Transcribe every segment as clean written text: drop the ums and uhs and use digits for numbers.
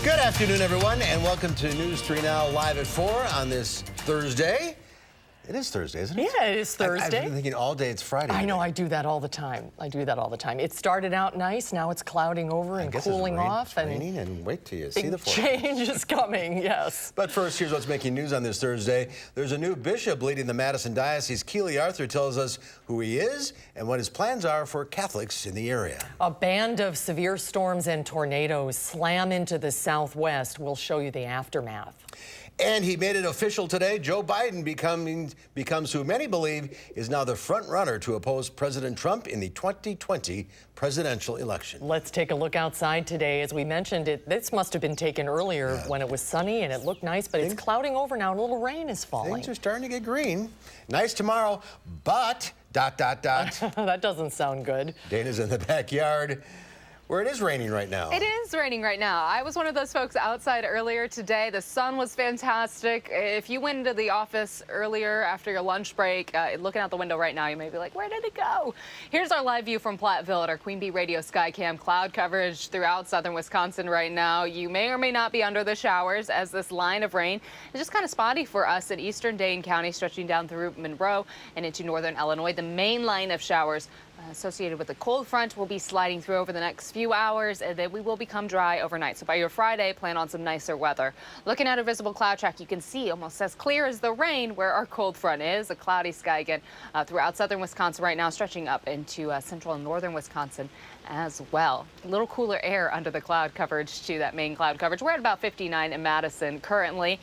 Good afternoon, everyone, and welcome to News 3 Now live at 4 on this Thursday. It is Thursday, isn't it? Yeah, it is Thursday. I've been thinking all day it's Friday. I know, I do that all the time. It started out nice, now it's clouding over and cooling off. It's raining, and wait till you see the forecast. Change is coming, yes. But first, here's what's making news on this Thursday. There's a new bishop leading the Madison Diocese. Keely Arthur tells us who he is and what his plans are for Catholics in the area. A band of severe storms and tornadoes slam into the southwest. We'll show you the aftermath. And he made it official today. Joe Biden becomes who many believe is now the front runner to oppose President Trump in the 2020 presidential election. Let's take a look outside today. As we mentioned, this must have been taken earlier when it was sunny and it looked nice, but it's clouding over now and a little rain is falling. Things are starting to get green. Nice tomorrow, but ... That doesn't sound good. Dana's in the backyard where it is raining right now. It is raining right now. I was one of those folks outside earlier today. The sun was fantastic. If you went into the office earlier after your lunch break, looking out the window right now, you may be like, where did it go? Here's our live view from Platteville at our Queen Bee Radio Skycam. Cloud coverage throughout southern Wisconsin right now. You may or may not be under the showers as this line of rain is just kind of spotty for us in eastern Dane County, stretching down through Monroe and into northern Illinois. The main line of showers associated with the cold front will be sliding through over the next few hours, and then we will become dry overnight. So by your Friday, plan on some nicer weather. Looking at a visible cloud track, you can see almost as clear as the rain where our cold front is. A cloudy sky again throughout southern Wisconsin right now, stretching up into central and northern Wisconsin as well. A little cooler air under the cloud coverage to that main cloud coverage. We're at about 59 in Madison currently.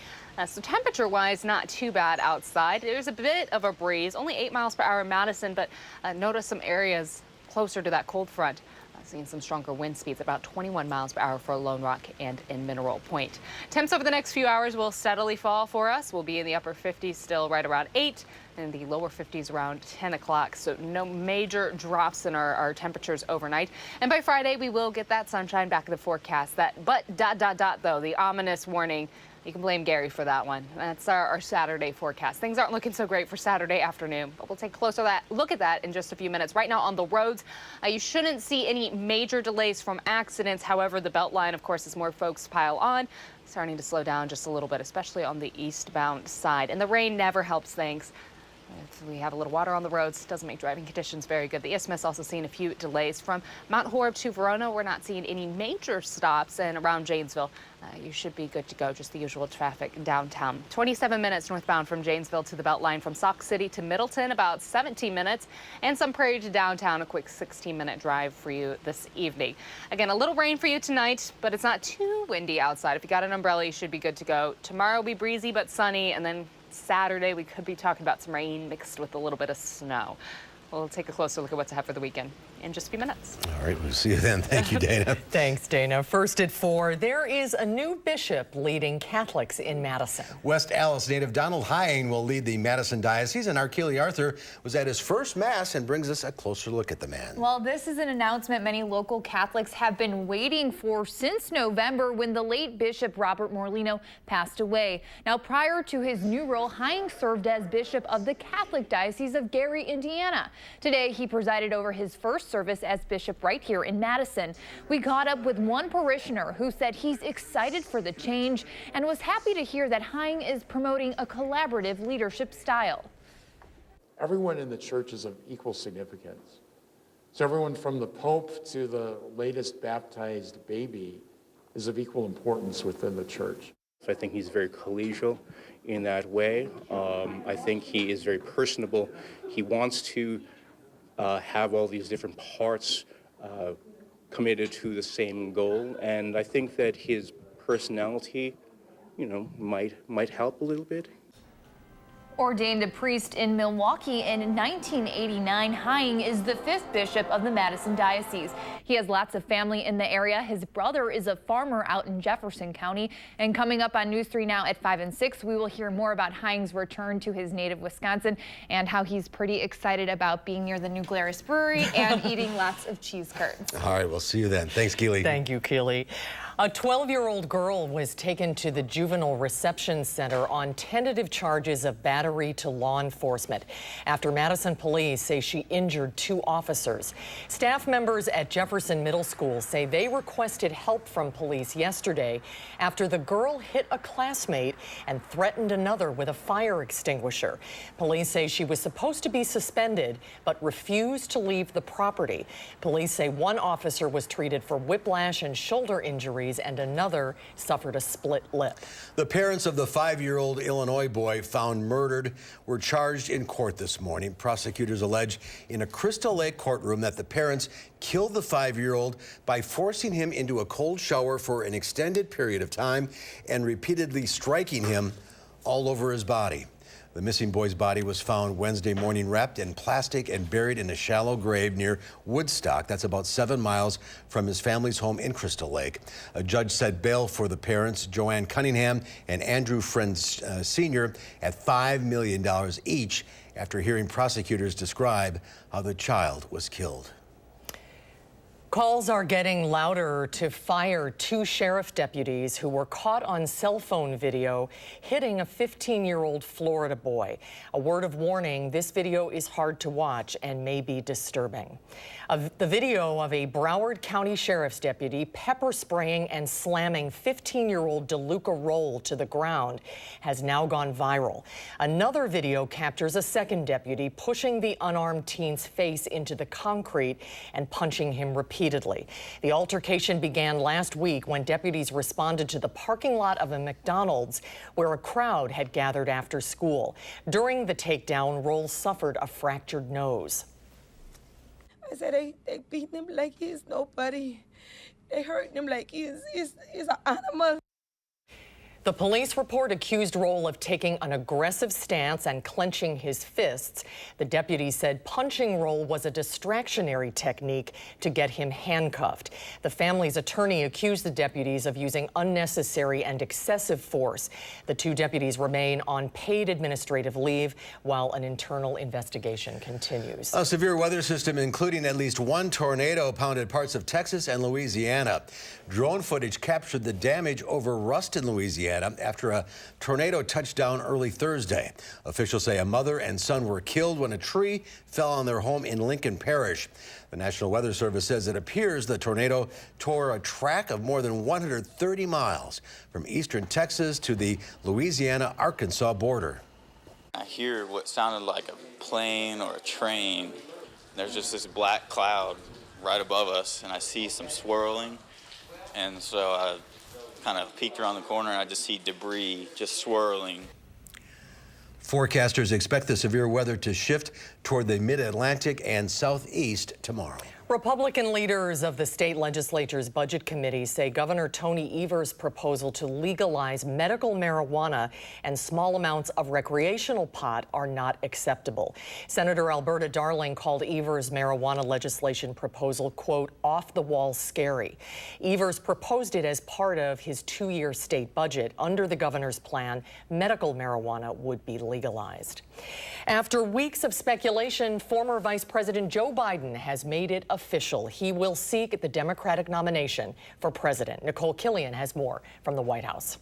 So temperature-wise, not too bad outside. There's a bit of a breeze, only 8 miles per hour in Madison, but notice some areas closer to that cold front. Seeing some stronger wind speeds, about 21 miles per hour for Lone Rock and in Mineral Point. Temps over the next few hours will steadily fall for us. We'll be in the upper 50s still right around 8 and the lower 50s around 10 o'clock. So no major drops in our temperatures overnight. And by Friday, we will get that sunshine back in the forecast. But though, the ominous warning. You can blame Gary for that one. That's our Saturday forecast. Things aren't looking so great for Saturday afternoon, but we'll take a closer look at that in just a few minutes. Right now on the roads, you shouldn't see any major delays from accidents. However, the Beltline, of course, as more folks pile on, starting to slow down just a little bit, especially on the eastbound side. And the rain never helps things. If we have a little water on the roads, doesn't make driving conditions very good. The Isthmus also seeing a few delays from Mount Horeb to Verona. We're not seeing any major stops, and around Janesville, you should be good to go. Just the usual traffic downtown. 27 minutes northbound from Janesville to the Beltline, from Sauk City to Middleton, about 17 minutes, and Sun Prairie to downtown, a quick 16-minute drive for you this evening. Again, a little rain for you tonight, but it's not too windy outside. If you got an umbrella, you should be good to go. Tomorrow will be breezy but sunny, and then Saturday, we could be talking about some rain mixed with a little bit of snow. We'll take a closer look at what's ahead for the weekend in just a few minutes. All right, we'll see you then. Thank you, Dana. Thanks, Dana. First at 4, there is a new bishop leading Catholics in Madison. West Allis native Donald Hying will lead the Madison Diocese, and our Keely Arthur was at his first Mass and brings us a closer look at the man. Well, this is an announcement many local Catholics have been waiting for since November, when the late Bishop Robert Morlino passed away. Now, prior to his new role, Hying served as Bishop of the Catholic Diocese of Gary, Indiana. Today, he presided over his first service as bishop right here in Madison. We caught up with one parishioner who said he's excited for the change and was happy to hear that Hying is promoting a collaborative leadership style. Everyone in the church is of equal significance. So everyone from the Pope to the latest baptized baby is of equal importance within the church. I think he's very collegial in that way. I think he is very personable. He wants to have all these different parts committed to the same goal, and I think that his personality, might help a little bit. Ordained a priest in Milwaukee in 1989, Hying is the 5th bishop of the Madison Diocese. He has lots of family in the area. His brother is a farmer out in Jefferson County. And coming up on News 3 Now at 5 and 6, we will hear more about Hying's return to his native Wisconsin and how he's pretty excited about being near the New Glarus Brewery and eating lots of cheese curds. All right, we'll see you then. Thanks, Keely. Thank you, Keely. A 12-year-old girl was taken to the Juvenile Reception Center on tentative charges of battery to law enforcement after Madison police say she injured 2 officers. Staff members at Jefferson Middle School say they requested help from police yesterday after the girl hit a classmate and threatened another with a fire extinguisher. Police say she was supposed to be suspended but refused to leave the property. Police say one officer was treated for whiplash and shoulder injuries and another suffered a split lip. The parents of the 5-year-old Illinois boy found murdered were charged in court this morning. Prosecutors allege in a Crystal Lake courtroom that the parents killed the 5-year-old by forcing him into a cold shower for an extended period of time and repeatedly striking him all over his body. The missing boy's body was found Wednesday morning wrapped in plastic and buried in a shallow grave near Woodstock. That's about 7 miles from his family's home in Crystal Lake. A judge set bail for the parents, Joanne Cunningham and Andrew Friends Sr., at $5 million each after hearing prosecutors describe how the child was killed. Calls are getting louder to fire 2 sheriff deputies who were caught on cell phone video hitting a 15-year-old Florida boy. A word of warning, this video is hard to watch and may be disturbing. The video of a Broward County Sheriff's deputy pepper spraying and slamming 15-year-old DeLuca Roll to the ground has now gone viral. Another video captures a second deputy pushing the unarmed teen's face into the concrete and punching him repeatedly. The altercation began last week when deputies responded to the parking lot of a McDonald's where a crowd had gathered after school. During the takedown, Roll suffered a fractured nose. I said they beat him like he's nobody. They hurt him like he's an animal. The police report accused Roll of taking an aggressive stance and clenching his fists. The deputy said punching Roll was a distractionary technique to get him handcuffed. The family's attorney accused the deputies of using unnecessary and excessive force. The 2 deputies remain on paid administrative leave while an internal investigation continues. A severe weather system, including at least 1 tornado, pounded parts of Texas and Louisiana. Drone footage captured the damage over Ruston, Louisiana, after a tornado touched down early Thursday. Officials say a mother and son were killed when a tree fell on their home in Lincoln Parish. The National Weather Service says it appears the tornado tore a track of more than 130 miles from eastern Texas to the Louisiana-Arkansas border. I hear what sounded like a plane or a train. There's just this black cloud right above us, and I see some swirling, and so I kind of peeked around the corner and I just see debris just swirling. Forecasters expect the severe weather to shift toward the mid-Atlantic and southeast tomorrow. Republican leaders of the state legislature's budget committee say Governor Tony Evers' proposal to legalize medical marijuana and small amounts of recreational pot are not acceptable. Senator Alberta Darling called Evers' marijuana legislation proposal, quote, off the wall scary. Evers proposed it as part of his 2-year state budget. Under the governor's plan, medical marijuana would be legalized. After weeks of speculation, former Vice President Joe Biden has made it official. He will seek the Democratic nomination for president. Nicole Killian has more from the White House.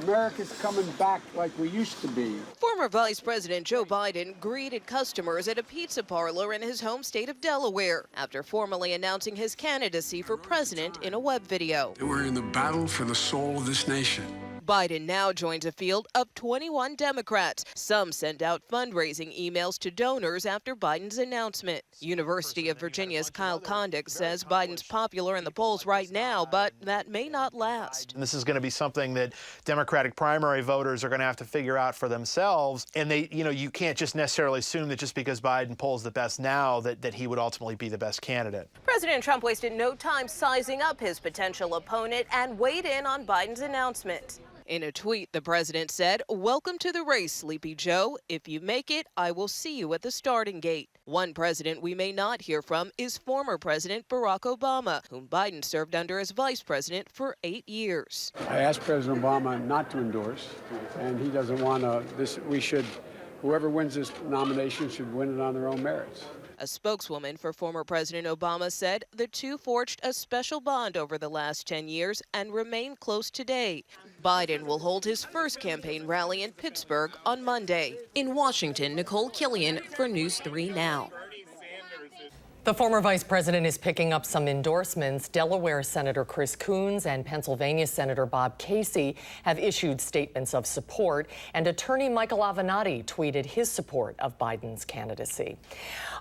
America's coming back like we used to be. Former Vice President Joe Biden greeted customers at a pizza parlor in his home state of Delaware after formally announcing his candidacy for president in a web video. We're in the battle for the soul of this nation. Biden now joins a field of 21 Democrats. Some sent out fundraising emails to donors after Biden's announcement. University of Virginia's Kyle Kondik says Biden's popular in the polls right now, but that may not last. This is going to be something that Democratic primary voters are going to have to figure out for themselves. And you can't just necessarily assume that just because Biden polls the best now that he would ultimately be the best candidate. President Trump wasted no time sizing up his potential opponent and weighed in on Biden's announcement. In a tweet, the president said, "Welcome to the race, Sleepy Joe. If you make it, I will see you at the starting gate." One president we may not hear from is former President Barack Obama, whom Biden served under as vice president for 8 years. I asked President Obama not to endorse, and he doesn't want to. Whoever wins this nomination should win it on their own merits. A spokeswoman for former President Obama said the two forged a special bond over the last 10 years and remain close today. Biden will hold his first campaign rally in Pittsburgh on Monday. In Washington, Nicole Killian for News 3 Now. The former vice president is picking up some endorsements. Delaware Senator Chris Coons and Pennsylvania Senator Bob Casey have issued statements of support, and attorney Michael Avenatti tweeted his support of Biden's candidacy.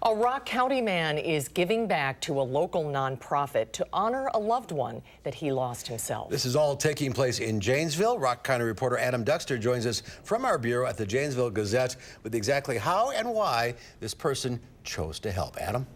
A Rock County man is giving back to a local nonprofit to honor a loved one that he lost himself. This is all taking place in Janesville. Rock County reporter Adam Duxter joins us from our bureau at the Janesville Gazette with exactly how and why this person chose to help. Adam?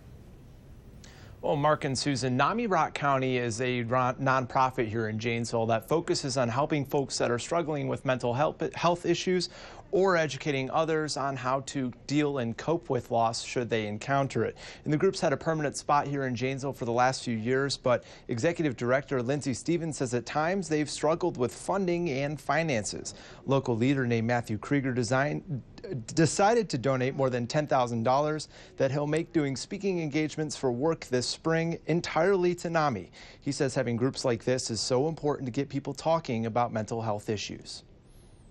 Well, Mark and Susan, NAMI Rock County is a nonprofit here in Janesville that focuses on helping folks that are struggling with mental health issues or educating others on how to deal and cope with loss should they encounter it. And the group's had a permanent spot here in Janesville for the last few years, but Executive Director Lindsay Stevens says at times they've struggled with funding and finances. Local leader named Matthew Krieger decided to donate more than $10,000 that he'll make doing speaking engagements for work this spring entirely to NAMI. He says having groups like this is so important to get people talking about mental health issues.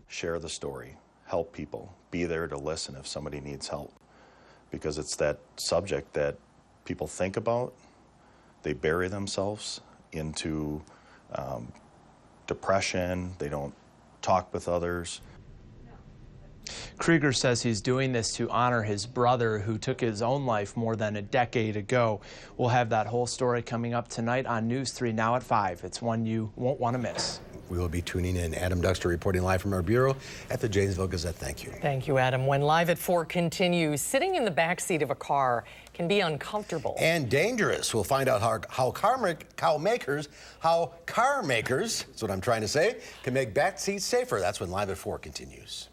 Share the story. Help people. Be there to listen if somebody needs help. Because it's that subject that people think about, they bury themselves into depression, they don't talk with others. Krieger says he's doing this to honor his brother who took his own life more than a decade ago. We'll have that whole story coming up tonight on News 3 Now at 5. It's one you won't want to miss. We will be tuning in. Adam Duxter reporting live from our bureau at the Janesville Gazette. Thank you. Thank you, Adam. When Live at 4 continues, sitting in the backseat of a car can be uncomfortable. And dangerous. We'll find out how car makers, that's what I'm trying to say, can make back seats safer. That's when Live at 4 continues.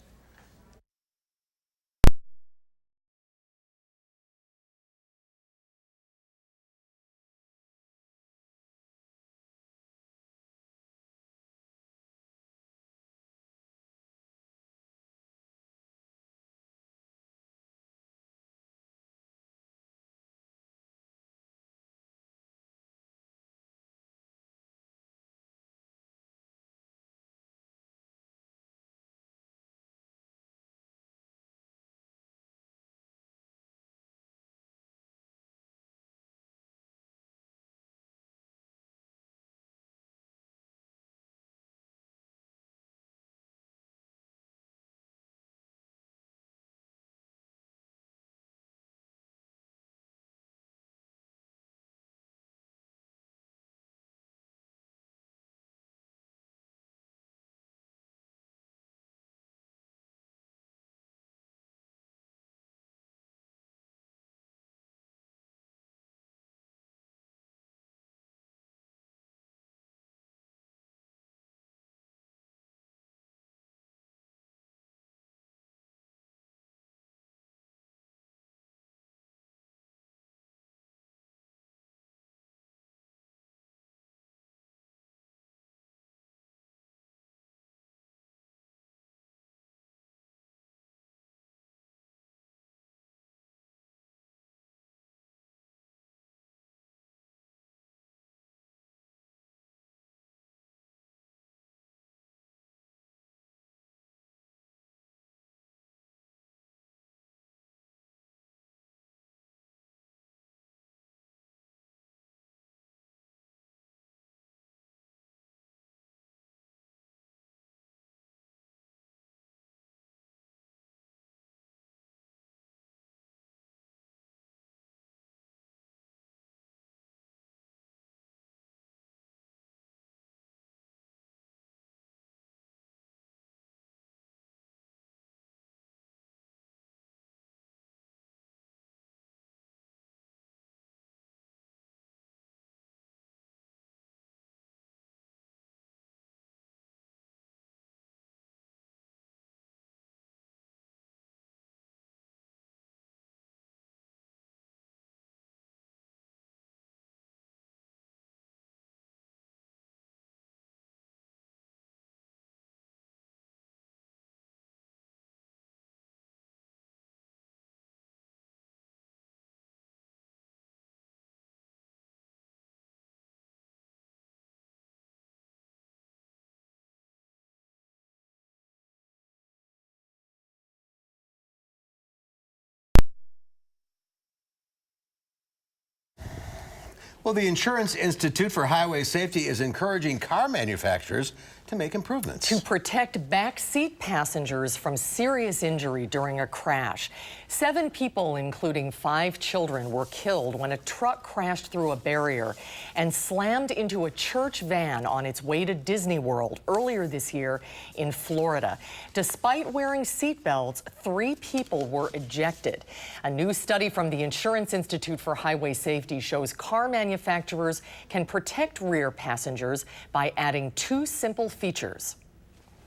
Well, the Insurance Institute for Highway Safety is encouraging car manufacturers to make improvements. To protect backseat passengers from serious injury during a crash. 7 people, including 5 children, were killed when a truck crashed through a barrier and slammed into a church van on its way to Disney World earlier this year in Florida. Despite wearing seatbelts, 3 people were ejected. A new study from the Insurance Institute for Highway Safety shows car manufacturers can protect rear passengers by adding 2 simple features.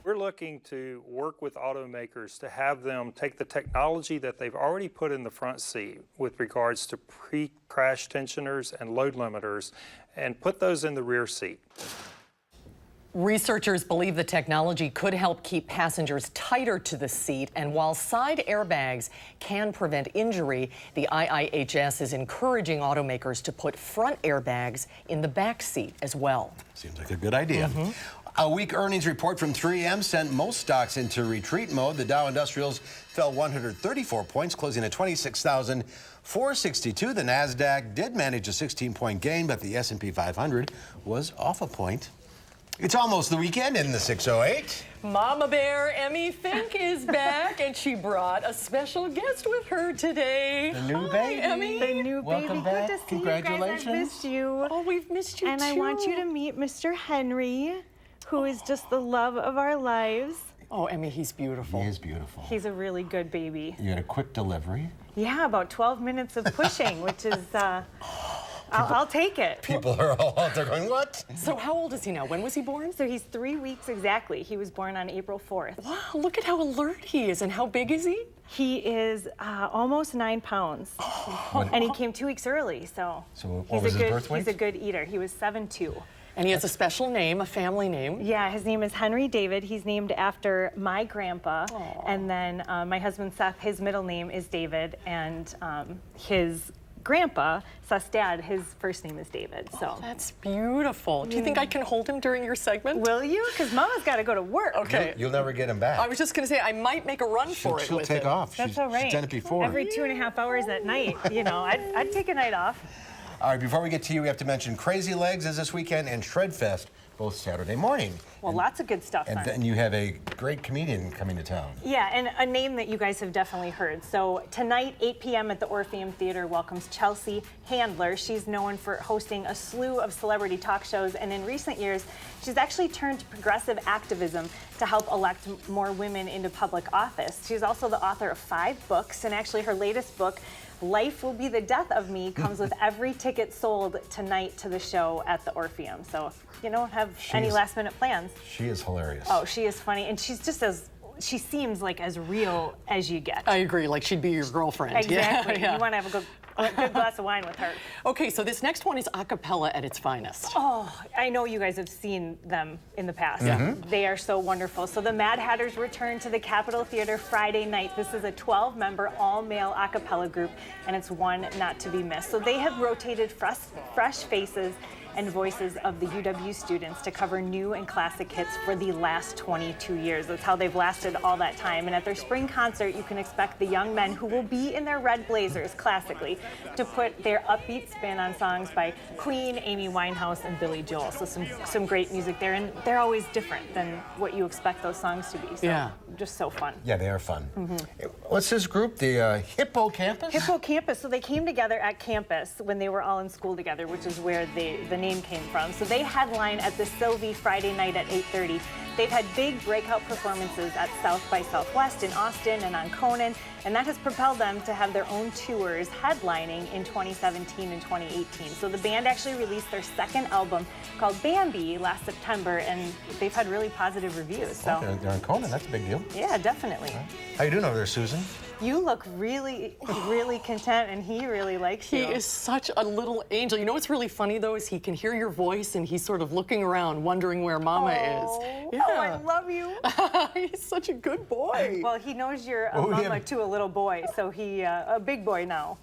We're looking to work with automakers to have them take the technology that they've already put in the front seat with regards to pre-crash tensioners and load limiters and put those in the rear seat. Researchers believe the technology could help keep passengers tighter to the seat, and while side airbags can prevent injury, the IIHS is encouraging automakers to put front airbags in the back seat as well. Seems like a good idea. A weak earnings report from 3M sent most stocks into retreat mode. The Dow Industrials fell 134 points, closing at 26,462. The Nasdaq did manage a 16-point gain, but the S&P 500 was off a point. It's almost the weekend in the 608. Mama Bear Emmy Fink is back, and she brought a special guest with her today. The new Hi, baby. Emmy. The new Welcome baby. back. Good to see Congratulations. you guys. I've missed you. Oh, we've missed you and too. I want you to meet Mr. Henry, who is just the love of our lives. Oh, Emmy, he's beautiful. He is beautiful. He's a really good baby. You had a quick delivery. Yeah, about 12 minutes of pushing, which is, I'll take it. People are all out there going, what? So how old is he now? When was he born? So he's 3 weeks exactly. He was born on April 4th. Wow, look at how alert he is. And how big is he? He is almost 9 pounds. And he came 2 weeks early, so what was his birth weight? He's a good eater. He was 7'2". And he has a special name, a family name. Yeah, his name is Henry David. He's named after my grandpa. Aww. And then my husband Seth, his middle name is David. And his grandpa, Seth's dad, his first name is David. So That's beautiful. Do you think I can hold him during your segment? Will you? Because Mama's got to go to work. Okay. You'll never get him back. I was just going to say, I might make a run for it She'll with take him. off. That's all right. She's done it before. Every 2.5 hours at night, you know, I'd take a night off. All right, before we get to you, we have to mention Crazy Legs is this weekend and Shredfest both Saturday morning. Well, lots of good stuff. And then you have a great comedian coming to town. Yeah, and a name that you guys have definitely heard. So tonight, 8 p.m. at the Orpheum Theater welcomes Chelsea Handler. She's known for hosting a slew of celebrity talk shows, and in recent years, she's actually turned to progressive activism to help elect more women into public office. She's also the author of 5 books, and actually her latest book, Life Will Be the Death of Me, comes with every ticket sold tonight to the show at the Orpheum. So if you don't have any last minute plans. She is hilarious. Oh, she is funny, and she's just she seems like as real as you get. I agree, like she'd be your girlfriend. Exactly. Yeah. You want to have a good glass of wine with her. Okay, so this next one is a cappella at its finest. Oh, I know you guys have seen them in the past. Yeah. They are so wonderful. So the Mad Hatters return to the Capitol Theater Friday night. This is a 12-member all-male a cappella group, and it's one not to be missed. So they have rotated fresh faces and voices of the UW students to cover new and classic hits for the last 22 years. That's how they've lasted all that time. And at their spring concert, you can expect the young men who will be in their red blazers, classically, to put their upbeat spin on songs by Queen, Amy Winehouse, and Billy Joel. So some great music there, and they're always different than what you expect those songs to be. So Yeah. just so fun. Yeah, they are fun. What's this group? The Hippocampus? Hippocampus. So they came together at campus when they were all in school together, which is where the name came from. So they headline at the Sylvie Friday night at 8:30. They've had big breakout performances at South by Southwest in Austin and on Conan, and that has propelled them to have their own tours headlining in 2017 and 2018. So the band actually released their second album called Bambi last September, and they've had really positive reviews. So They're on Conan. That's a big deal. yeah, definitely. How you doing over there, Susan? You look really, really content, and he really likes you. He is such a little angel. You know what's really funny, though, is he can hear your voice, and he's sort of looking around, wondering where Mama is. Yeah. Oh, I love you. He's such a good boy. Well, he knows you're a Oh, mama yeah. to a little boy, so he a big boy now.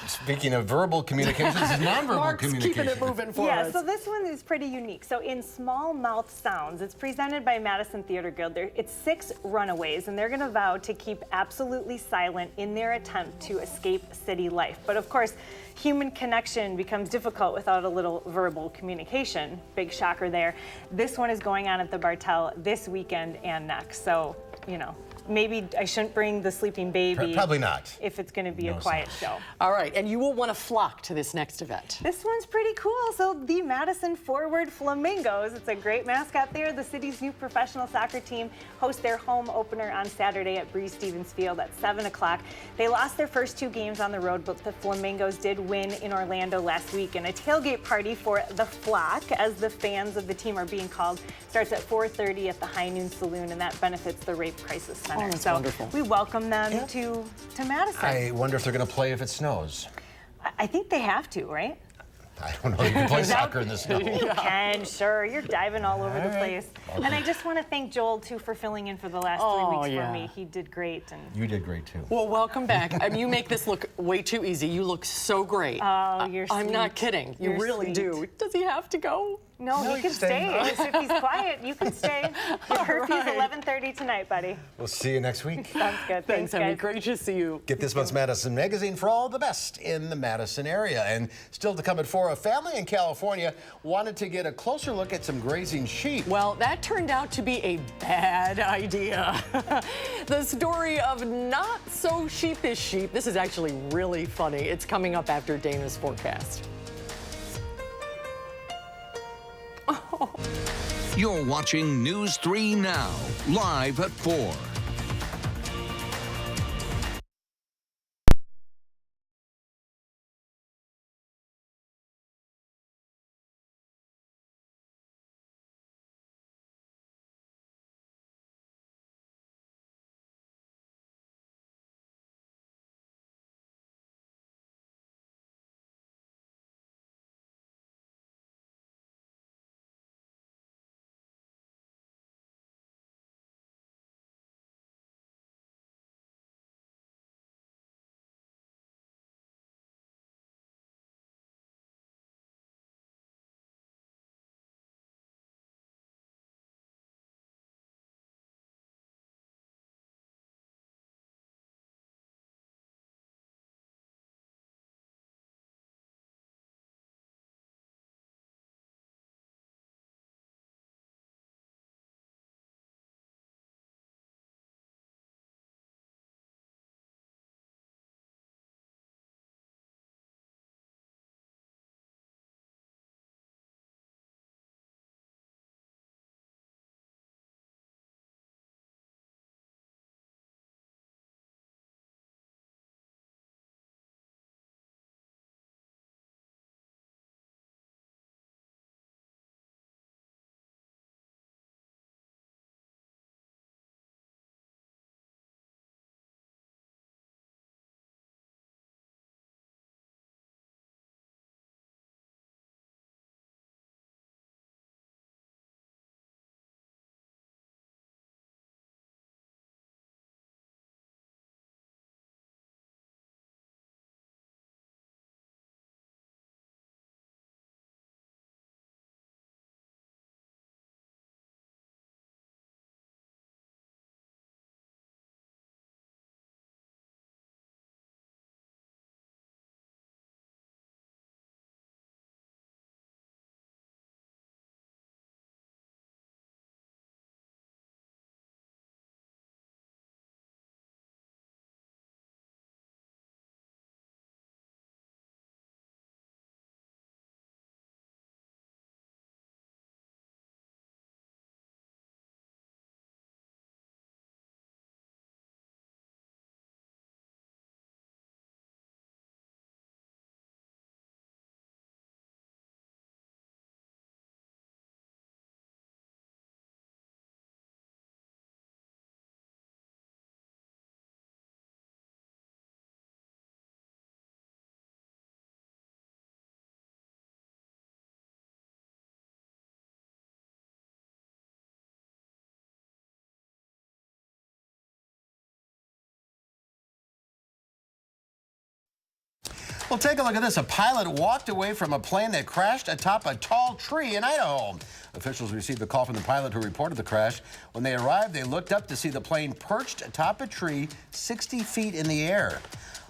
Speaking of verbal communication, this is nonverbal Mark's communication. keeping it moving for Yeah, us. so this one is pretty unique. So in Small Mouth Sounds, it's presented by Madison Theater Guild. It's 6 runaways, and they're going to vow to keep absolutely silent in their attempt to escape city life. But of course, human connection becomes difficult without a little verbal communication. Big shocker there. This one is going on at the Bartell this weekend and next. So, you know, maybe I shouldn't bring the sleeping baby. Probably not. If it's going to be a quiet show. All right, and you will want to flock to this next event. This one's pretty cool. So the Madison Forward Flamingos, it's a great mascot there. The city's new professional soccer team hosts their home opener on Saturday at Stevens Field at 7 o'clock. They lost their first 2 games on the road, but the Flamingos did win in Orlando last week. And a tailgate party for the flock, as the fans of the team are being called, starts at 4:30 at the High Noon Saloon, and that benefits the Rape Crisis Center. Oh, that's so wonderful. we welcome them to Madison. I wonder if they're going to play if it snows. I think they have to, right? I don't know. You can play soccer in the snow. You can, sure. You're diving all over the place. Okay. And I just want to thank Joel, too, for filling in for the last 3 weeks for me. He did great. And You did great, too. Well, welcome back. I mean, you make this look way too easy. You look so great. Oh, you're I'm not sweet. kidding. You You're really sweet. do. Does he have to go? No, he can stay. If he's quiet, you can stay. Your curfew's 11:30 tonight, buddy. We'll see you next week. Sounds good. Thanks, Thanks, Emmy. guys. Great to see you. Get this month's Madison Magazine for all the best in the Madison area. And still to come at 4, a family in California wanted to get a closer look at some grazing sheep. Well, that turned out to be a bad idea. The story of not so sheepish sheep. This is actually really funny. It's coming up after Dana's forecast. You're watching News 3 Now, live at 4. Well, take a look at this. A pilot walked away from a plane that crashed atop a tall tree in Idaho. Officials received a call from the pilot who reported the crash. When they arrived, they looked up to see the plane perched atop a tree 60 feet in the air.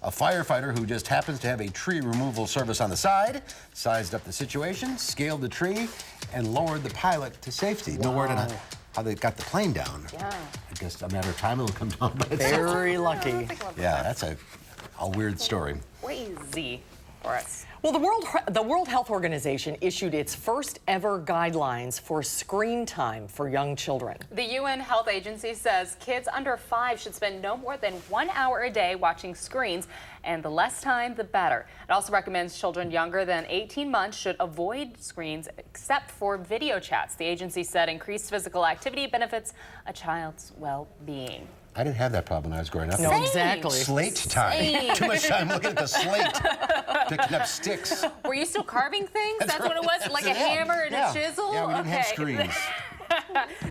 A firefighter who just happens to have a tree removal service on the side sized up the situation, scaled the tree, and lowered the pilot to safety. No word on how they got the plane down. Yeah. I guess a matter of time it'll come down by itself. Very lucky. Yeah, that's a weird story. Crazy for us. Well, the World Health Organization issued its first ever guidelines for screen time for young children. The UN Health Agency says kids under 5 should spend no more than 1 hour a day watching screens, and the less time, the better. It also recommends children younger than 18 months should avoid screens except for video chats. The agency said increased physical activity benefits a child's well-being. I didn't have that problem when I was growing up. No, exactly. Slate time. Too much time looking at the slate, picking up sticks. Were you still carving things? That's what it was? Like a hammer and a chisel? Yeah, we didn't have screens.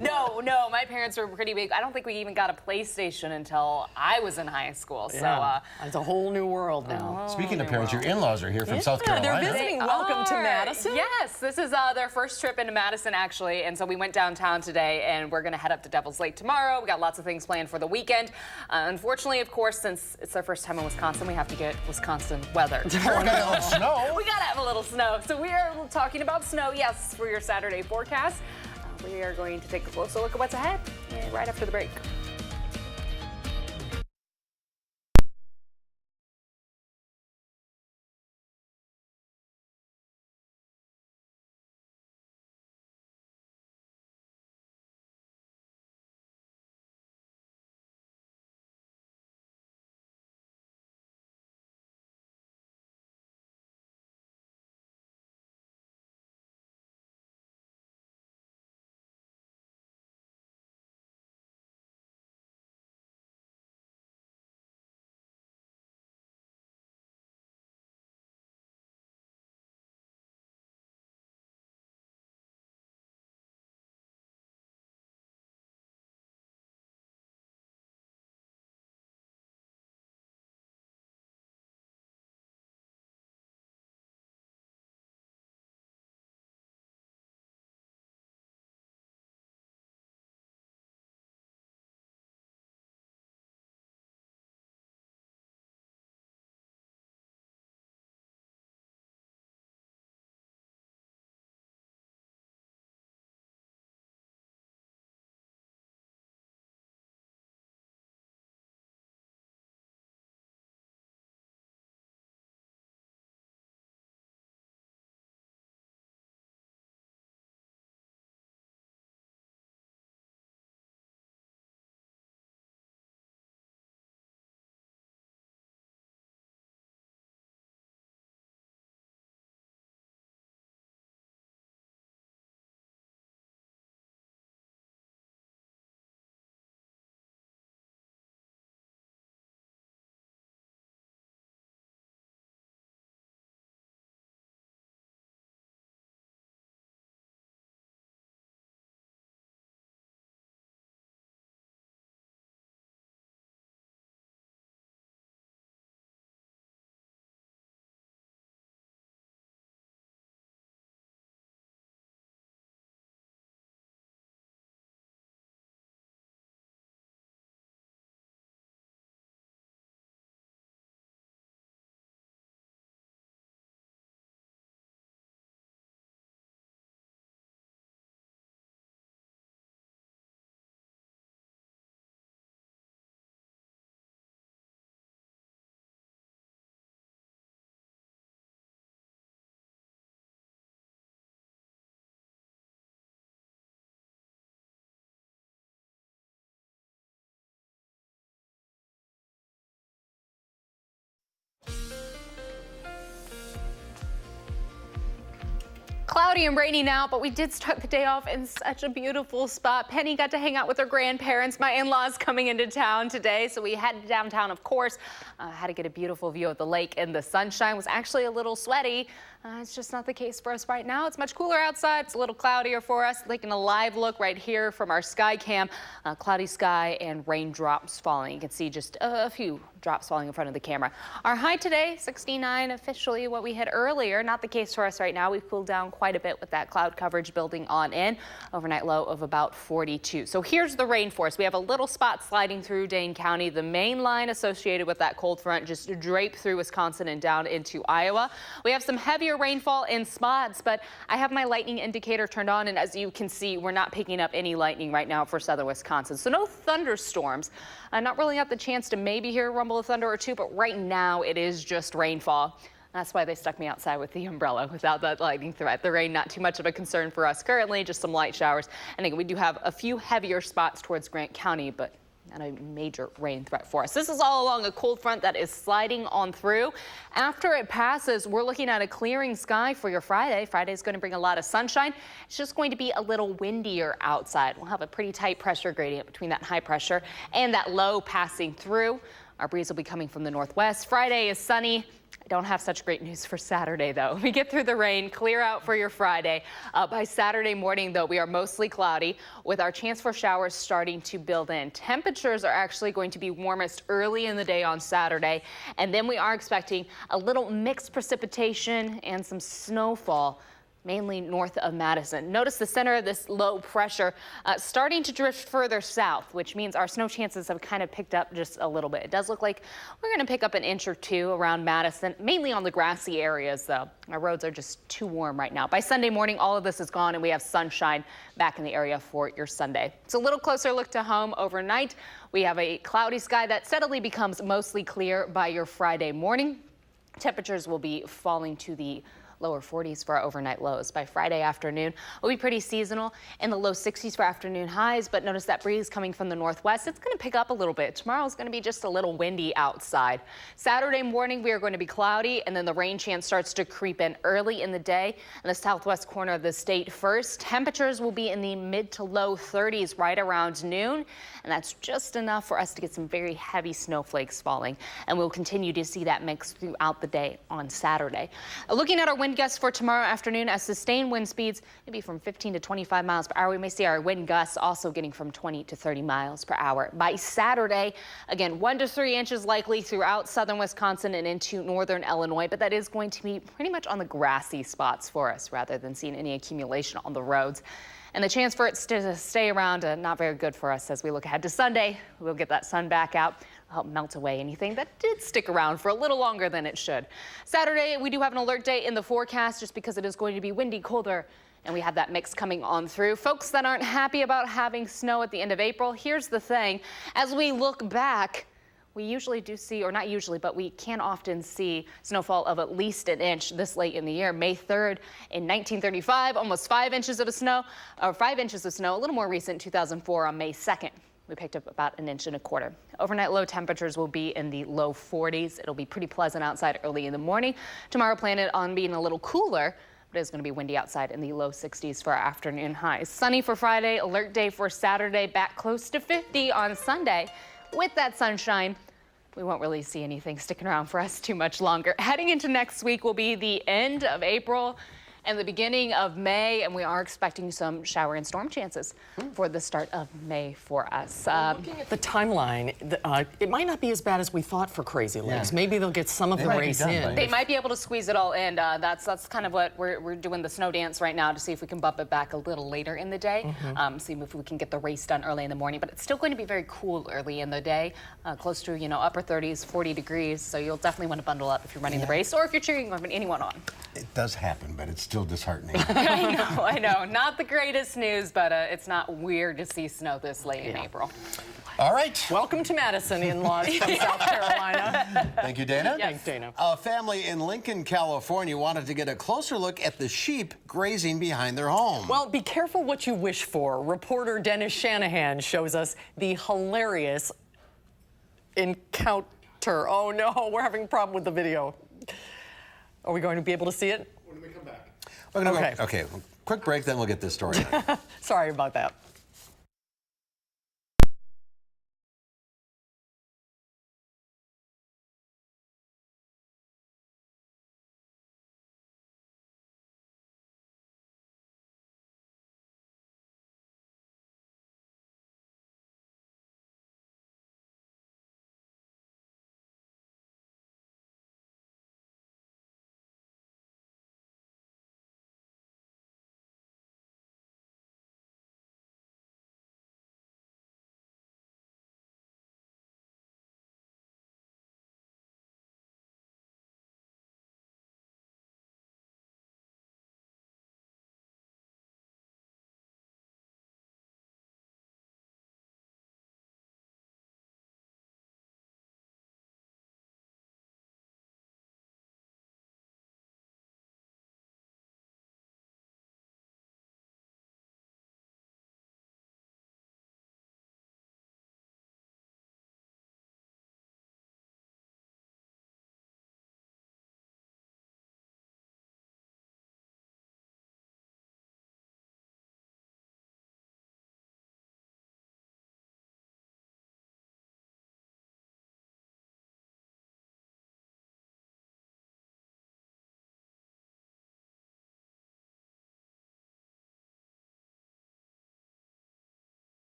No, my parents were pretty big. I don't think we even got a PlayStation until I was in high school. So it's a whole new world now. Speaking of parents, your in-laws are here from South Carolina. They're visiting. Welcome to Madison. Yes, this is their first trip into Madison, actually. And so we went downtown today, and we're going to head up to Devil's Lake tomorrow. We got lots of things planned for the weekend. Unfortunately, of course, since it's their first time in Wisconsin, we have to get Wisconsin weather. We're going to have a little snow. We got to have a little snow. So we are talking about snow, yes, for your Saturday forecast. We are going to take a closer look at what's ahead right after the break. Cloudy and rainy now, but we did start the day off in such a beautiful spot. Penny got to hang out with her grandparents. My in-laws coming into town today, so we headed downtown, of course. Had to get a beautiful view of the lake, and the sunshine was actually a little sweaty. It's just not the case for us right now. It's much cooler outside. It's a little cloudier for us. Taking a live look right here from our sky cam. Cloudy sky and raindrops falling. You can see just a few drops falling in front of the camera. Our high today, 69, officially what we had earlier. Not the case for us right now. We've cooled down quite a bit with that cloud coverage building on in. Overnight low of about 42. So here's the rain force. We have a little spot sliding through Dane County. The main line associated with that cold front just draped through Wisconsin and down into Iowa. We have some heavier rainfall in spots, but I have my lightning indicator turned on, and as you can see, we're not picking up any lightning right now for southern Wisconsin. So no thunderstorms. Not really got the chance to maybe hear a rumble of thunder or two, but right now it is just rainfall. That's why they stuck me outside with the umbrella without that lightning threat. The rain, not too much of a concern for us currently, just some light showers. And again, we do have a few heavier spots towards Grant County, but not a major rain threat for us. This is all along a cold front that is sliding on through. After it passes, we're looking at a clearing sky for your Friday. Friday is going to bring a lot of sunshine. It's just going to be a little windier outside. We'll have a pretty tight pressure gradient between that high pressure and that low passing through. Our breeze will be coming from the northwest. Friday is sunny. I don't have such great news for Saturday, though. We get through the rain, clear out for your Friday. By Saturday morning, though, we are mostly cloudy with our chance for showers starting to build in. Temperatures are actually going to be warmest early in the day on Saturday, and then we are expecting a little mixed precipitation and some snowfall, mainly north of Madison. Notice the center of this low pressure starting to drift further south, which means our snow chances have kind of picked up just a little bit. It does look like we're going to pick up an inch or two around Madison, mainly on the grassy areas, though. Our roads are just too warm right now. By Sunday morning, all of this is gone, and we have sunshine back in the area for your Sunday. It's a little closer look to home overnight. We have a cloudy sky that steadily becomes mostly clear by your Friday morning. Temperatures will be falling to the lower 40s for our overnight lows. By Friday afternoon, it'll be pretty seasonal in the low 60s for afternoon highs, but notice that breeze coming from the northwest. It's going to pick up a little bit. Tomorrow is going to be just a little windy outside. Saturday morning, we are going to be cloudy, and then the rain chance starts to creep in early in the day in the southwest corner of the state first. Temperatures will be in the mid to low 30s right around noon, and that's just enough for us to get some very heavy snowflakes falling, and we'll continue to see that mix throughout the day on Saturday. Looking at our wind gusts for tomorrow afternoon, as sustained wind speeds maybe from 15 to 25 miles per hour. We may see our wind gusts also getting from 20 to 30 miles per hour. By Saturday, again, 1 to 3 inches likely throughout southern Wisconsin and into northern Illinois, but that is going to be pretty much on the grassy spots for us rather than seeing any accumulation on the roads. And the chance for it to stay around, not very good for us as we look ahead to Sunday. We'll get that sun back out, help melt away anything that did stick around for a little longer than it should. Saturday, we do have an alert day in the forecast just because it is going to be windy, colder, and we have that mix coming on through. Folks that aren't happy about having snow at the end of April, here's the thing. As we look back, we usually do see, or not usually, but we can often see snowfall of at least an inch this late in the year. May 3rd in 1935, almost 5 inches of snow, or 5 inches of snow. A little more recent, 2004 on May 2nd. We picked up about 1.25 inches. Overnight low temperatures will be in the low 40s. It'll be pretty pleasant outside early in the morning. Tomorrow planned on being a little cooler, but it's going to be windy outside in the low 60s for our afternoon highs. Sunny for Friday, alert day for Saturday, back close to 50 on Sunday. With that sunshine, we won't really see anything sticking around for us too much longer. Heading into next week will be the end of April and the beginning of May, and we are expecting some shower and storm chances for the start of May for us. Looking at the timeline, it might not be as bad as we thought for Crazy Legs. Maybe they'll get some of the race in. They might be able to squeeze it all in. That's kind of what we're doing the snow dance right now to see if we can bump it back a little later in the day. See if we can get the race done early in the morning. But it's still going to be very cool early in the day, close to upper 30s, 40 degrees. So you'll definitely want to bundle up if you're running the race or if you're cheering anyone on. It does happen, but it's still disheartening. I know. Not the greatest news, but it's not weird to see snow this late in April. All right. Welcome to Madison, in-laws from South Carolina. Thank you, Dana. Yes. Thanks, Dana. A family in Lincoln, California wanted to get a closer look at the sheep grazing behind their home. Well, be careful what you wish for. Reporter Dennis Shanahan shows us the hilarious encounter. Oh, no, we're having a problem with the video. Are we going to be able to see it? When we come back. Okay, quick break, then we'll get this story. Sorry about that.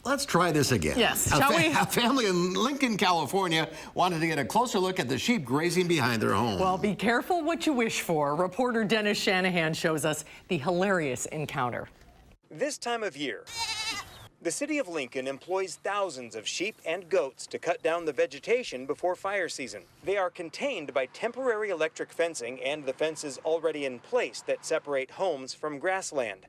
Let's try this again. Yes, shall we? A family in Lincoln, California wanted to get a closer look at the sheep grazing behind their home. Well, be careful what you wish for. Reporter Dennis Shanahan shows us the hilarious encounter. This time of year, the city of Lincoln employs thousands of sheep and goats to cut down the vegetation before fire season. They are contained by temporary electric fencing and the fences already in place that separate homes from grassland.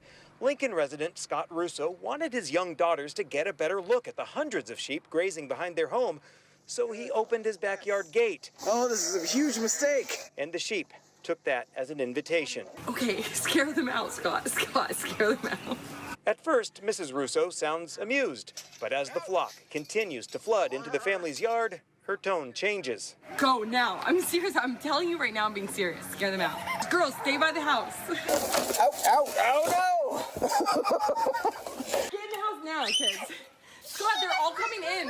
Lincoln resident Scott Russo wanted his young daughters to get a better look at the hundreds of sheep grazing behind their home, so he opened his backyard gate. Oh, this is a huge mistake. And the sheep took that as an invitation. Okay, scare them out, Scott. Scott, scare them out. At first, Mrs. Russo sounds amused, but as the flock continues to flood into the family's yard, her tone changes. Go now. I'm serious. I'm telling you right now, I'm being serious. Scare them out. Girls, stay by the house. Ow, ow, ow, no! Get in the house now, kids. Scott, they're all coming in.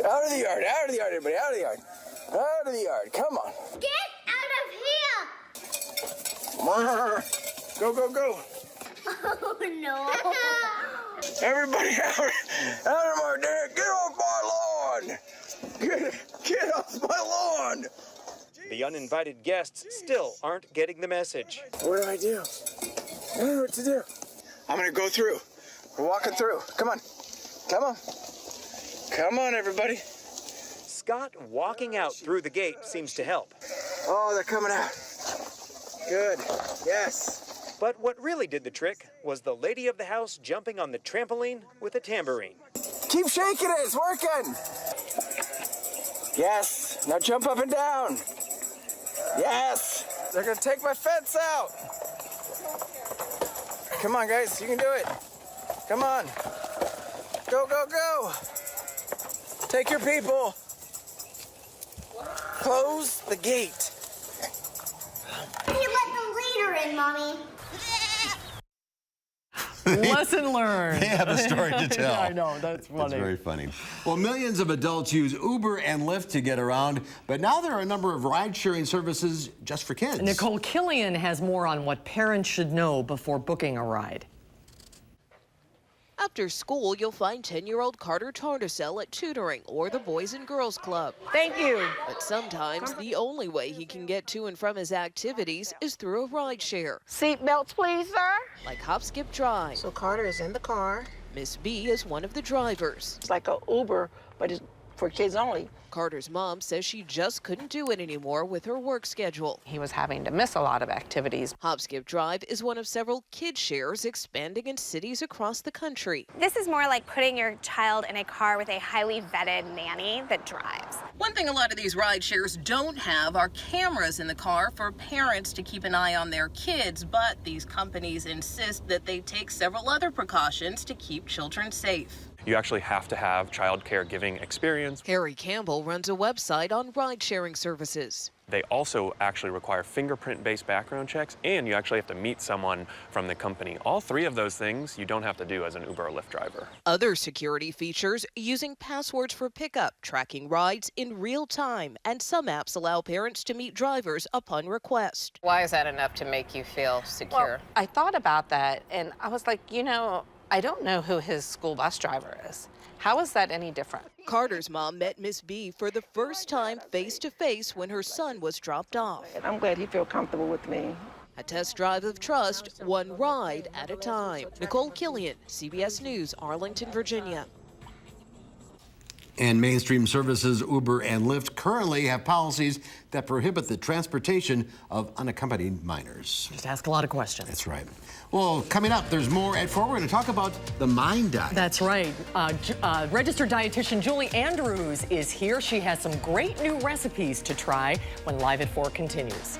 Out of the yard, everybody, out of the yard. Out of the yard, come on. Get out of here! Come on. Go, go, go. Oh, no. Everybody out of my day. Get off my lawn. Get off my lawn. The uninvited guests still aren't getting the message. What do? I don't know what to do. I'm going to go through. We're walking through. Come on. Come on. Come on, everybody. Scott walking out through the gate seems to help. Oh, they're coming out. Good. Yes. But what really did the trick was the lady of the house jumping on the trampoline with a tambourine. Keep shaking it. It's working. Yes. Now jump up and down. Yes. They're going to take my fence out. Come on, guys. You can do it. Come on. Go, go, go. Take your people. Close the gate. You let the leader in, Mommy. Lesson learned. They have a story to tell. I know, that's funny. That's very funny. Well, millions of adults use Uber and Lyft to get around, but now there are a number of ride-sharing services just for kids. Nicole Killian has more on what parents should know before booking a ride. After school, you'll find 10-year-old Carter Tarnacell at tutoring or the Boys and Girls Club. Thank you. But sometimes the only way he can get to and from his activities is through a rideshare. Seat belts, please, sir. Like Hop, Skip, Drive. So Carter is in the car. Miss B is one of the drivers. It's like an Uber, but it's for kids only. Carter's mom says she just couldn't do it anymore with her work schedule. He was having to miss a lot of activities. Hop, Skip, Drive is one of several kid shares expanding in cities across the country. This is more like putting your child in a car with a highly vetted nanny that drives. One thing a lot of these ride shares don't have are cameras in the car for parents to keep an eye on their kids, but these companies insist that they take several other precautions to keep children safe. You actually have to have child caregiving experience. Harry Campbell runs a website on ride-sharing services. They also actually require fingerprint-based background checks, and you actually have to meet someone from the company. All three of those things you don't have to do as an Uber or Lyft driver. Other security features: using passwords for pickup, tracking rides in real time, and some apps allow parents to meet drivers upon request. Why is that enough to make you feel secure? Well, I thought about that, and I was like, you know, I don't know who his school bus driver is. How is that any different? Carter's mom met Miss B for the first time face-to-face when her son was dropped off. I'm glad he feels comfortable with me. A test drive of trust, one ride at a time. Nicole Killian, CBS News, Arlington, Virginia. And mainstream services Uber and Lyft currently have policies that prohibit the transportation of unaccompanied minors. Just ask a lot of questions. That's right. Well, coming up, there's more at 4. We're going to talk about the Mind Diet. That's right. Registered dietitian Julie Andrews is here. She has some great new recipes to try when Live at 4 continues.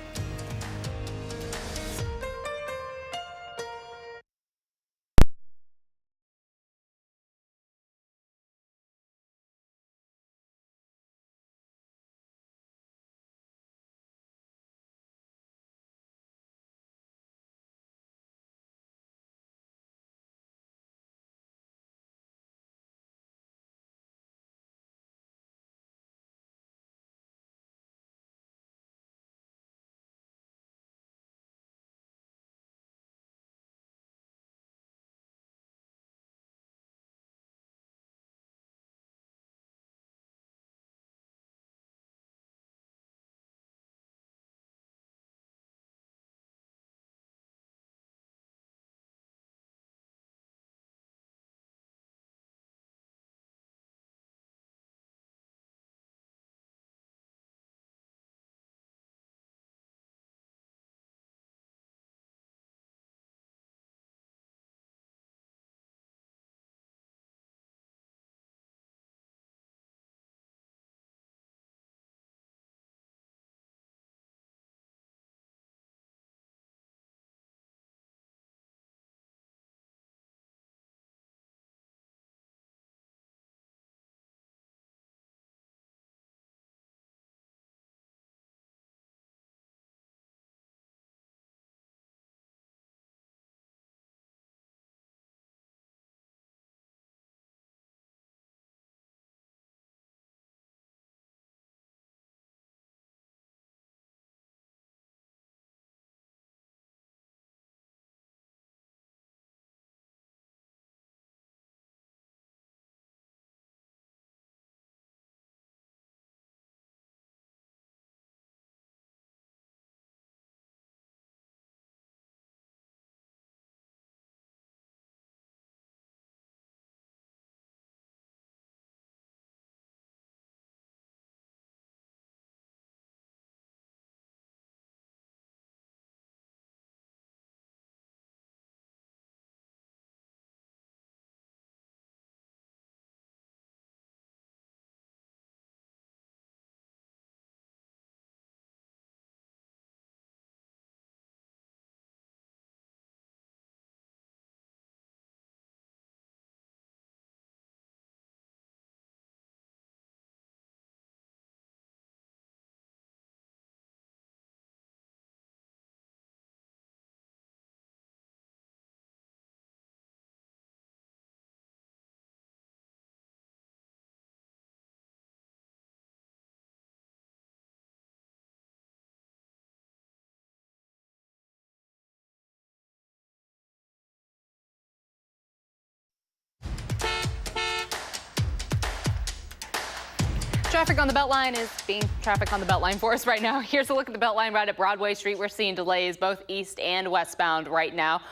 Traffic on the Beltline is being traffic on the Beltline for us right now. Here's a look at the Beltline right at Broadway Street. We're seeing delays both east and westbound right now.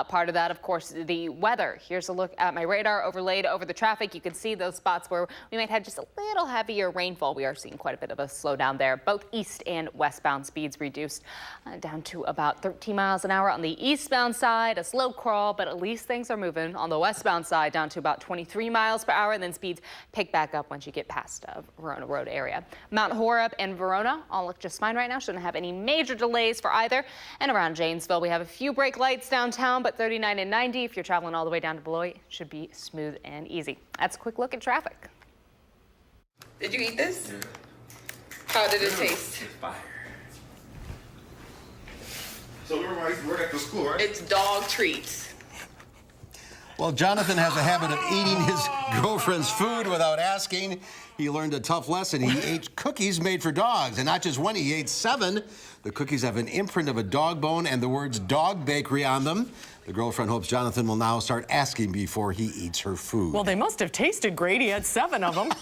Part of that, of course, the weather. Here's a look at my radar overlaid over the traffic. You can see those spots where we might have just a little heavier rainfall. We are seeing quite a bit of a slowdown there. Both east and westbound speeds reduced down to about 13 miles an hour on the eastbound side. A slow crawl, but at least things are moving. On the westbound side, down to about 23 miles per hour, and then speeds pick back up once you get past Verona Road area. Mount Horeb and Verona all look just fine right now. Shouldn't have any major delays for either. And around Janesville, we have a few brake lights downtown, but 39 and 90, if you're traveling all the way down to Beloit, should be smooth and easy. That's a quick look at traffic. Did you eat this? How did it taste? Fire. So remember I used to work at the school, right? It's dog treats. Well, Jonathan has a habit of eating his girlfriend's food without asking. He learned a tough lesson. He ate cookies made for dogs, and not just one, he ate 7. The cookies have an imprint of a dog bone and the words Dog Bakery on them. The girlfriend hopes Jonathan will now start asking before he eats her food. Well, they must have tasted great. He had 7 of them.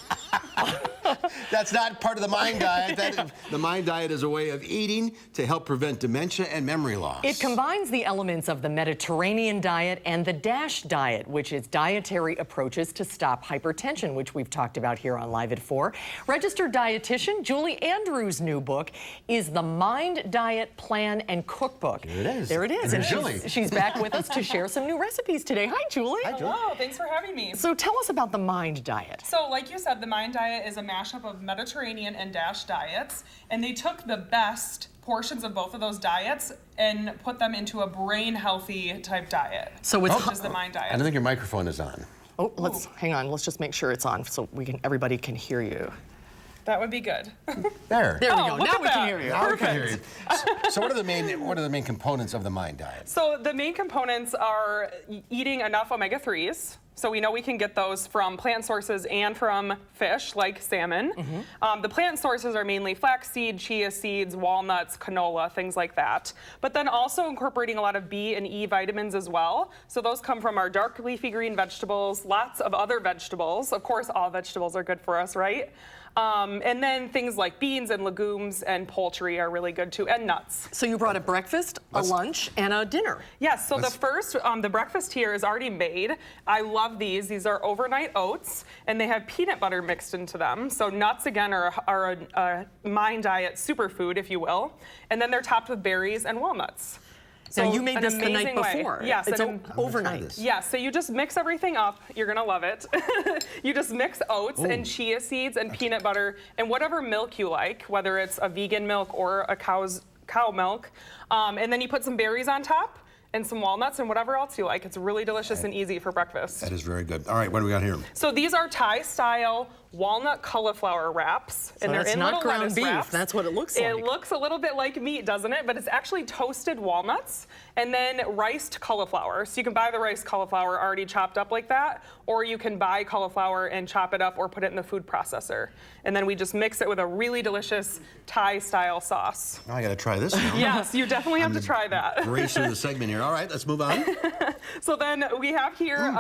That's not part of the MIND diet. The MIND diet is a way of eating to help prevent dementia and memory loss. It combines the elements of the Mediterranean diet and the DASH diet, which is dietary approaches to stop hypertension, which we've talked about here on Live at 4. Registered dietitian Julie Andrews' new book is the MIND Diet Plan and Cookbook. There it is. There it is. And Julie. She's back with us to share some new recipes today. Hi, Julie. Hi, Julie. Hello, thanks for having me. So tell us about the MIND diet. So like you said, the MIND diet is a mashup of Mediterranean and DASH diets, and they took the best portions of both of those diets and put them into a brain healthy type diet. So it's which is the MIND diet. I don't think your microphone is on. Oh, hang on. Let's just make sure it's on so everybody can hear you. That would be good. There. There we go. Look Now at we can that. hear you. Now we can hear you. So what are the main components of the MIND diet? So the main components are eating enough omega-3s. So we know we can get those from plant sources and from fish like salmon. The plant sources are mainly flaxseed, chia seeds, walnuts, canola, things like that. But then also incorporating a lot of B and E vitamins as well. So those come from our dark leafy green vegetables, lots of other vegetables. Of course, all vegetables are good for us, right? And then things like beans and legumes and poultry are really good too, and nuts. So you brought a breakfast, a lunch, and a dinner. Yes, so the breakfast here is already made. I love these. These are overnight oats, and they have peanut butter mixed into them. So nuts, again, are a MIND diet superfood, if you will. And then they're topped with berries and walnuts. So now you made this the night before. Yes, it's overnight. Yes, so you just mix everything up. You're gonna love it. You just mix oats and chia seeds and peanut butter and whatever milk you like, whether it's a vegan milk or a cow milk. And then you put some berries on top and some walnuts and whatever else you like. It's really delicious and easy for breakfast. That is very good. All right, what do we got here? So these are Thai-style walnut cauliflower wraps, and they're in little lettuce wraps. That's what it looks like. It looks a little bit like meat, doesn't it? But it's actually toasted walnuts and then riced cauliflower. So you can buy the riced cauliflower already chopped up like that, or you can buy cauliflower and chop it up or put it in the food processor. And then we just mix it with a really delicious Thai-style sauce. Now I got to try this now. Yes, you definitely have to try that. Race through the segment here. All right, let's move on. So then we have here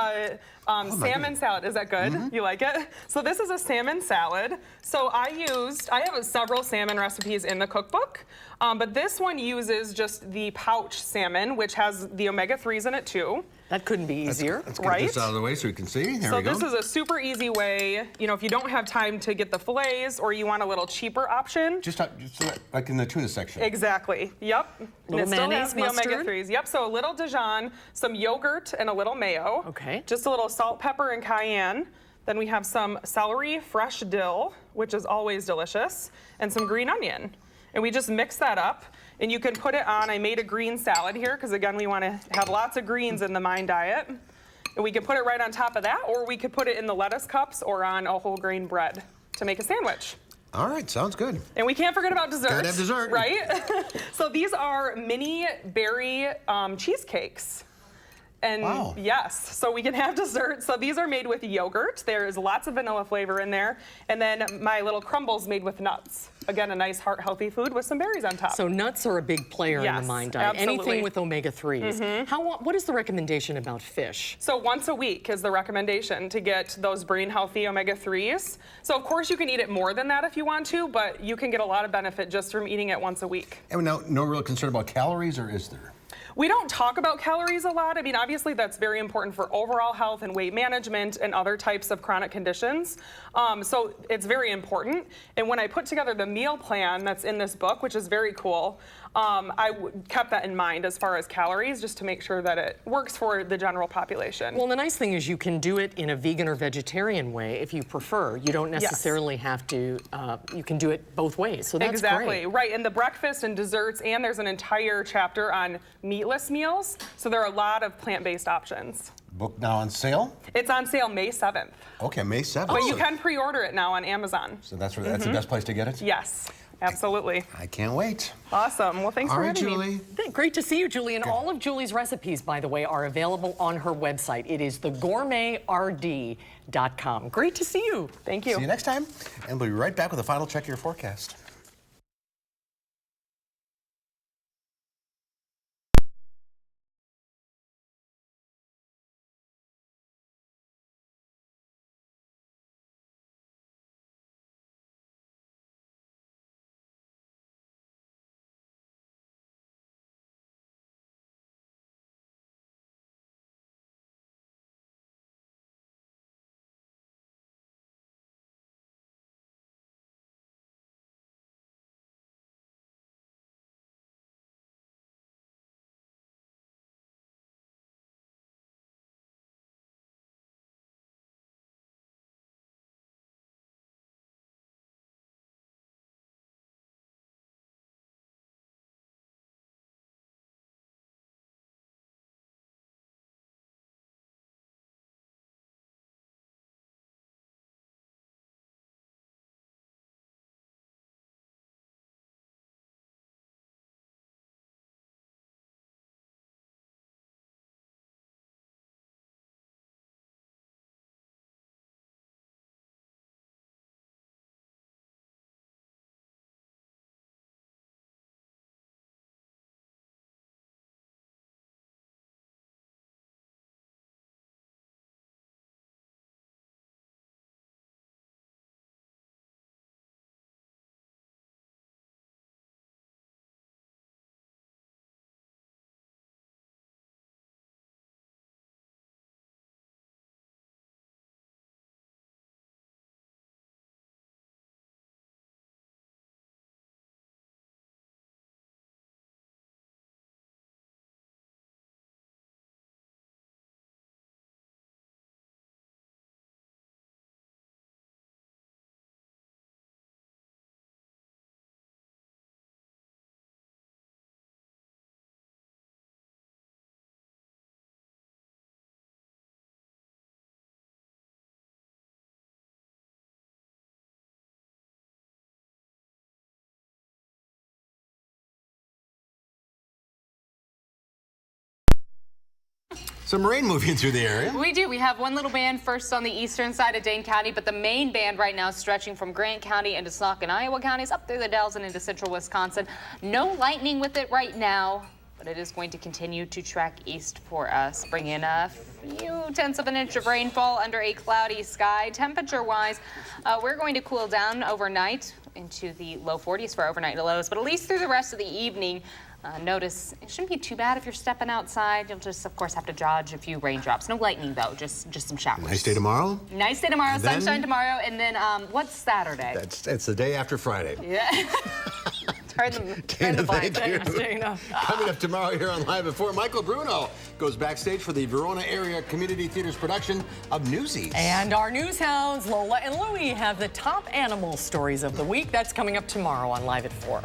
salmon salad. Is that good? You like it? So this is a salmon salad. So I have several salmon recipes in the cookbook, but this one uses just the pouch salmon, which has the omega-3s in it too. That couldn't be easier, let's get this out of the way so we can see. There we go. So this is a super easy way, if you don't have time to get the fillets or you want a little cheaper option. Just like in the tuna section. Exactly. Yep. Little and it still has mayonnaise, the mustard? omega-3s. Yep. So a little Dijon, some yogurt, and a little mayo. Okay. Just a little salt, pepper, and cayenne. Then we have some celery, fresh dill, which is always delicious, and some green onion. And we just mix that up. And you can put it on, I made a green salad here, because again, we want to have lots of greens in the MIND diet. And we can put it right on top of that, or we could put it in the lettuce cups or on a whole grain bread to make a sandwich. All right, sounds good. And we can't forget about dessert. Gotta have dessert. Right? So these are mini berry cheesecakes. And wow. Yes, so we can have dessert. So these are made with yogurt. There is lots of vanilla flavor in there. And then my little crumbles made with nuts. again, a nice heart-healthy food with some berries on top. So nuts are a big player in the mind diet. Absolutely. Anything with omega-3s. What is the recommendation about fish? So once a week is the recommendation to get those brain healthy omega-3s. So of course you can eat it more than that if you want to, but you can get a lot of benefit just from eating it once a week. And no real concern about calories, or is there? We don't talk about calories a lot. I mean, obviously that's very important for overall health and weight management and other types of chronic conditions. So it's very important. And when I put together the meal plan that's in this book, which is very cool, I kept that in mind as far as calories, just to make sure that it works for the general population. Well, the nice thing is you can do it in a vegan or vegetarian way if you prefer. You don't necessarily have to, you can do it both ways, so that's exactly, great. Right, and the breakfast and desserts, and there's an entire chapter on meatless meals, so there are a lot of plant-based options. Book now on sale? It's on sale May 7th. Okay, May 7th. But you can pre-order it now on Amazon. So that's that's the best place to get it? Yes. Absolutely. I can't wait. Awesome. Well, thanks for having Julie. me. Great to see you, Julie. And all of Julie's recipes, by the way, are available on her website. It is thegourmetrd.com. Great to see you. Thank you. See you next time. And we'll be right back with a final check of your forecast. Some rain moving through the area. We do. We have one little band first on the eastern side of Dane County, but the main band right now is stretching from Grant County into Sauk and Iowa counties up through the Dells and into central Wisconsin. No lightning with it right now, but it is going to continue to track east for us, bring in a few tenths of an inch of rainfall under a cloudy sky. Temperature-wise, we're going to cool down overnight into the low 40s for overnight lows, but at least through the rest of the evening. Notice it shouldn't be too bad if you're stepping outside. You'll just, of course, have to dodge a few raindrops. No lightning, though, just some showers. Nice day tomorrow. Nice day tomorrow, And sunshine tomorrow, and then what's Saturday? It's the day after Friday. Yeah. Dana, thank you. Dana. Coming up tomorrow here on Live at 4, Michael Bruno goes backstage for the Verona Area Community Theater's production of Newsies. And our news hounds, Lola and Louie, have the top animal stories of the week. That's coming up tomorrow on Live at 4.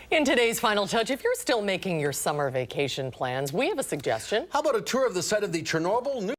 In today's Final Touch, if you're still making your summer vacation plans, we have a suggestion. How about a tour of the site of the Chernobyl